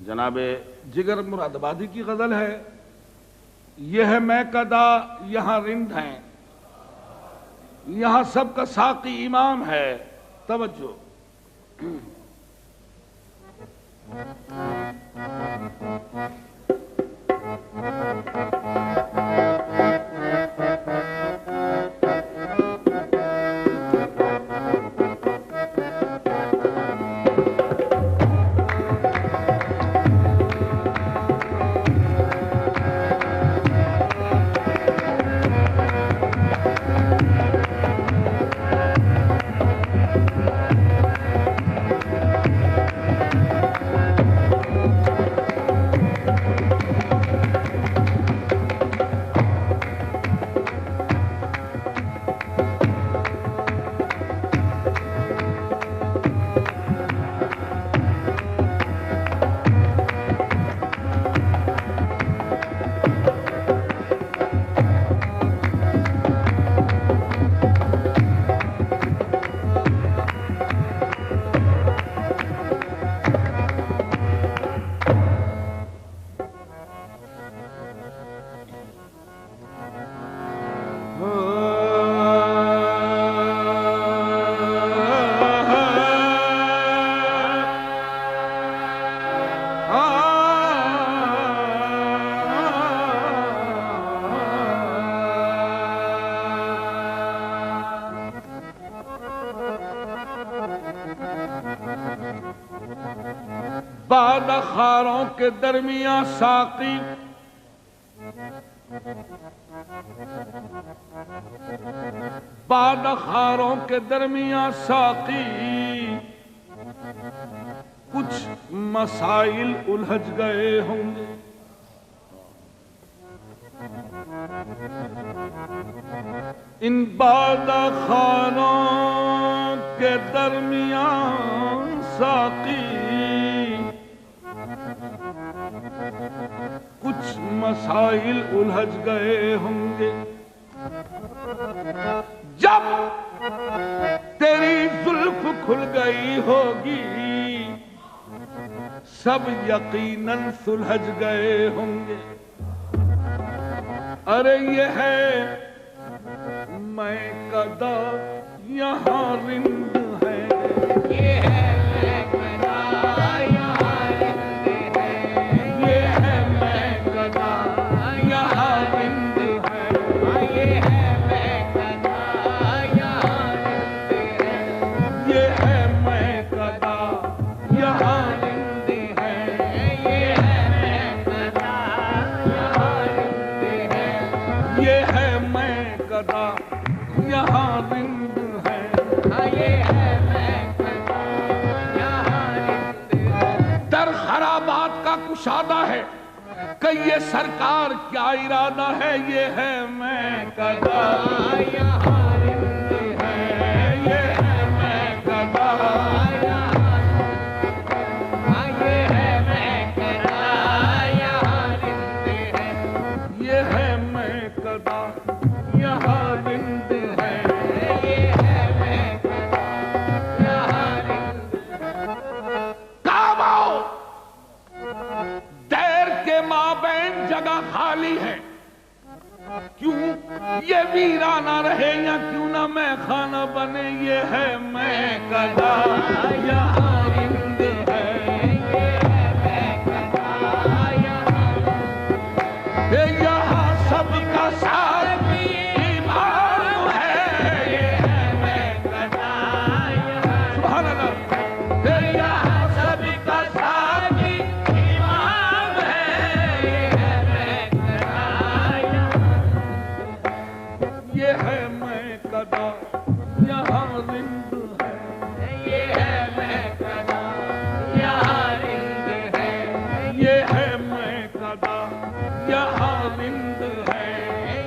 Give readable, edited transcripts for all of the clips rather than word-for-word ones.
جناب جگر مراد آبادی کی غزل ہے، یہ ہے میں کدا یہاں رند ہیں، یہاں سب کا ساقی امام ہے۔ توجہ بعد خاروں کے درمیان ساقی، بعد خاروں کے درمیان ساقی، کچھ مسائل الجھ گئے ہوں گے۔ ان بعد خاروں کے درمیان ساقی، کچھ مسائل الجھ گئے ہوں گے۔ جب تیری زلف کھل گئی ہوگی، سب یقیناً سلجھ گئے ہوں گے۔ ارے یہ ہے میں کدا یہاں رند ہے، یہ ہے میں کدا یہاں رند ہے، یہ ہے میں کدا یہاں رند ہے، یہ ہے میں کدا یہاں رند ہے، یہ ہے میں کدا یہاں رند ہے، یہ ہے میں کدا یہاں رند ہے، یہ ہے میں کدا یہاں رند ہے، یہ ہے میں کدا یہاں رند ہے۔ در خرابات کا کشادہ ہے کہ یہ سرکار کیا ارادہ ہے، یہ ہے میں کدا یہاں رند ہے، یہ ہے میں کدا یہاں رند ہے، یہ ہے میں کدا یہاں رند ہے، یہ ہے میں کدا یہاں رند ہے، یہ ہے میں کدا یہاں رند ہے۔ کام آؤ، دیر کے مابین جگہ خالی ہے، کیوں یہ ویرانہ رہے یا کیوں نہ میں خانہ بنے، یہ ہے میں کدا یہاں رند ہے، یہ ہے میں کدا یہاں رند ہے، یہاں سب کا ساقی امام ہے، یہ ہے میں کدا یہاں سبحان اللہ، یہاں سب کا ساقی امام ہے، یہ ہے میں کدا یہ ہے میں کدا یہاں رند ہے، یہ ہے میں کدا یہاں رند ہے، یہ ہے میں کدا یہاں رند ہے،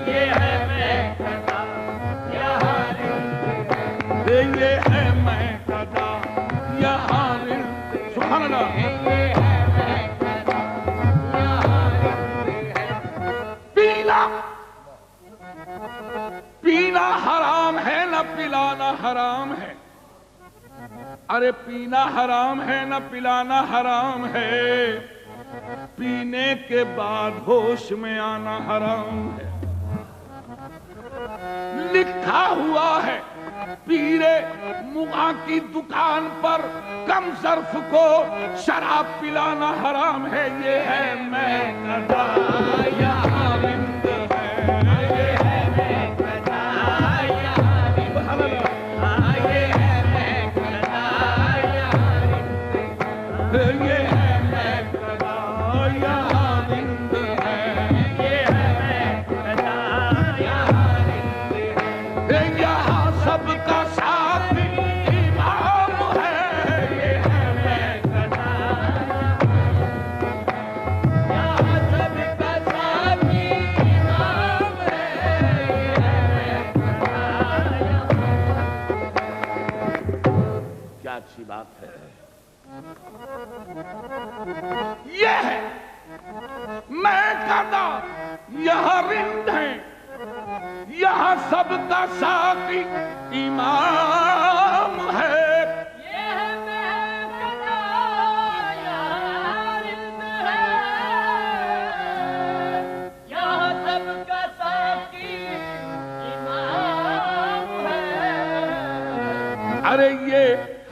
یہ ہے میں کدا یہاں رند ہے، یہ ہے میں کدا یہاں رند ہے، سبحان اللہ، یہ ہے میں کدا یہاں رند ہے۔ پینا پینا حرام ہے نہ پلانا حرام ہے، ارے پینا حرام ہے نہ پلانا حرام ہے، پینے کے بعد ہوش میں آنا حرام ہے۔ لکھا ہوا ہے پیرے مغاں کی دکان پر کم ظرف کو شراب پلانا حرام ہے۔ یہ ہے میں قضا یہاں رند ہے، یہ ہے میں قضا یہاں رند ہے، یہ ہے میں قضا یہاں رند ہے، یہ ہے میں قضا یہاں رند ہے، یہ ہے میں قضا یہاں رند ہے۔ یہاں سب کا ساتھ امام ہے، یہ ہے میں قضا یہاں سب کا ساتھ امام ہے، یہ ہے میں قضا کیا اچھی بات ہے۔ یہ ہے میں قضا یہاں رند ہے، یہاں سب کا ساقی امام ہے۔ یہ ہے میں قضا یہاں رند ہے، یہاں سب کا ساقی امام ہے۔ ارے یہ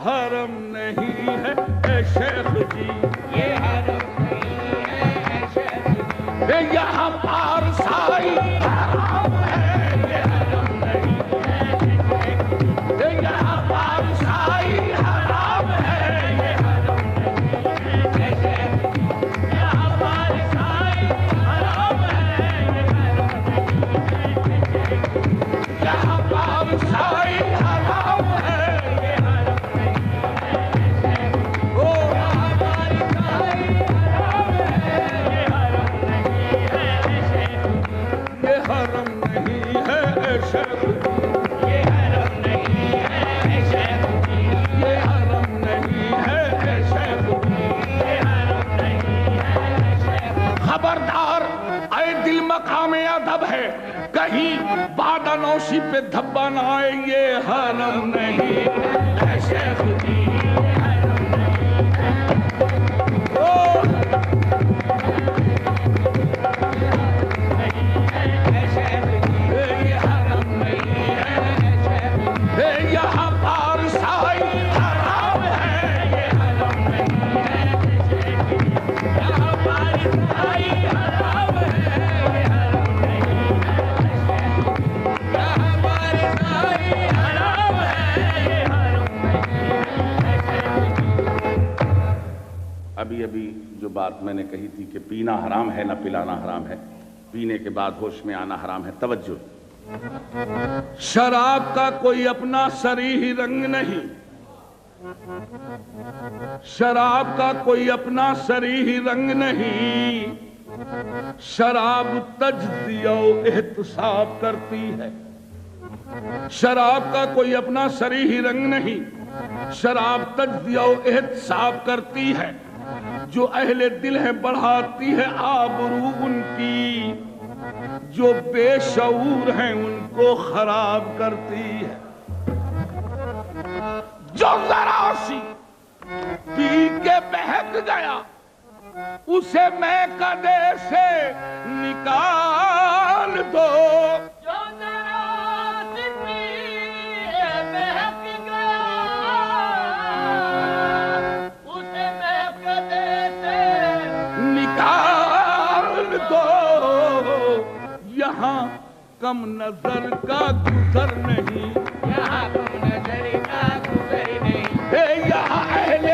حرم نہیں ہے اے شیخ جی، یہ حرم نہیں ہے اے شیخ جی، یہاں پارسائی حرام ہے، یہ حرم نہیں ہے اے شیخ جی، یہاں پارسائی حرام ہے، یہ حرم نہیں ہے اے شیخ جی، یہاں پارسائی حرام ہے، یہ حرم نہیں ہے اے شیخ جی، یہاں پارسائی حرام ہے، یہ حرم خبردار اے دل مقام ادب ہے، کہیں بادہ نوشی پہ دھبا نہ آئے، یہ حرم نہیں ہے شیخ جی، یہاں پارسائی حرام ہے، یہ حرم نہیں ہے یہاں پارسائی حرام ہے، یہ حرم نہیں ہے یہاں پارسائی حرام ہے، یہ حرم نہیں۔ ابھی جو بات میں نے کہی تھی کہ پینا حرام ہے نہ پلانا حرام ہے، پینے کے بعد ہوش میں آنا حرام ہے، توجہ۔ شراب کا کوئی اپنا صریح رنگ نہیں، شراب کا کوئی اپنا صریح رنگ نہیں، شراب تجزیہ و احتساب کرتی ہے۔ شراب کا کوئی اپنا صریح رنگ نہیں، شراب تجزیہ و احتساب کرتی ہے، جو اہل دل ہے بڑھاتی ہے آبرو ان کی، جو بے شعور ہیں ان کو خراب کرتی ہے۔ جو ذرا سی پی کے بہک گیا اسے میں قدے سے نکال دو، جو ذرا سی پی کے بہک گیا اسے میں قدے سے نکال دو۔ یہاں کم نظر کا گزر نہیں، یہاں کم نظر کا گزر نہیں، یہاں اہل